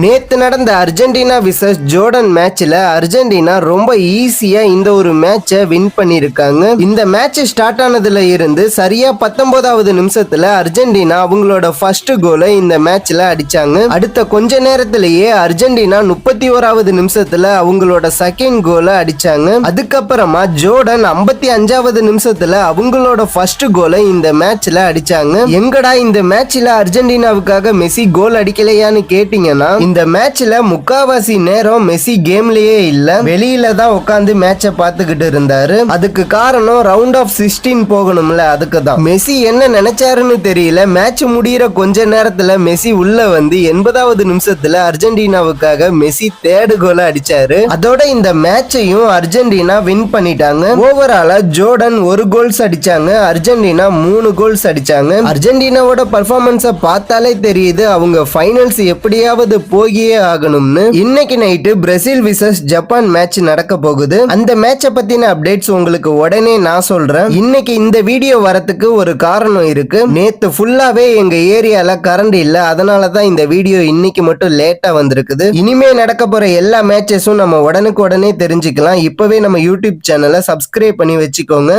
நேத்து நடந்த Argentina versus Jordan மேட்ச்ல அர்ஜென்டினா ரொம்ப ஈஸியா இந்த ஒரு மேட்சை வின் பண்ணிருக்காங்க. இந்த மேட்ச் ஸ்டார்ட் ஆனதுல இருந்து சரியா 19வது நிமிஷத்துல அர்ஜென்டினா அவங்களோட ஃபர்ஸ்ட் கோலை இந்த மேட்ச்ல அடிச்சாங்க. அடுத்த கொஞ்ச நேரத்திலேயே அர்ஜென்டினா 31வது நிமிஷத்துல அவங்களோட செகண்ட் கோலை அடிச்சாங்க. அதுக்கப்புறமா ஜோர்டன் 55வது நிமிஷத்துல அவங்களோட ஃபர்ஸ்ட் கோலை இந்த மேட்ச்ல அடிச்சாங்க. எங்கடா இந்த மேட்ச்ல அர்ஜென்டினாவுக்காக மெஸ்ஸி கோல் அடிக்கலையான்னு கேட்டீங்கன்னா, இந்த மேட்ச்ல முக்காவாசி நேரம் மெஸ்ஸி கேம்லயே இல்ல, வெளியில தான் உட்கார்ந்து மேட்சை பார்த்துக்கிட்டு இருந்தாரு. அதுக்கு காரணம் ரவுண்ட் ஆஃப் 16 போகணும்ல, அதுக்கு தான். மெஸ்ஸி என்ன நினைச்சாருன்னு தெரியல. மேட்ச் முடியிற கொஞ்ச நேரத்துல மெஸ்ஸி உள்ள வந்து 80வது நிமிஷத்துல அர்ஜென்டினாவுக்காக மெஸ்ஸி தேர்டு கோல் அடிச்சாரு. அதோட இந்த மேட்சையும் அர்ஜென்டினா வின் பண்ணிட்டாங்க. ஓவராலா ஜோர்டன் 1 கோல்ஸ் அடிச்சாங்க, அர்ஜென்டினா 3 கோல்ஸ் அடிச்சாங்க. அர்ஜென்டினாவோட பர்ஃபார்மன்ஸை பார்த்தாலே தெரியுது அவங்க ஃபைனல்ஸ் எப்படியாவது போகியே ஆகணும்னு. இன்னைக்கு night Brazil versus Japan match நடக்க போகுது. அந்த மேட்சை பத்தின அப்டேட்ஸ் உங்களுக்கு உடனே நான் சொல்றேன். இன்னைக்கு இந்த வீடியோ வரத்துக்கு ஒரு காரணம் இருக்கு. நேத்து ஃபுல்லாவே எங்க ஏரியால கரண்ட் இல்ல, அதனாலதான் இந்த வீடியோ இன்னைக்கு மட்டும் லேட்டா வந்திருக்குது. இனிமே நடக்க போற எல்லா மேட்சஸும் நம்ம உடனுக்கு உடனே தெரிஞ்சுக்கலாம். இப்பவே நம்ம யூடியூப் சேனலை சப்ஸ்கிரைப் பண்ணி வச்சுக்கோங்க.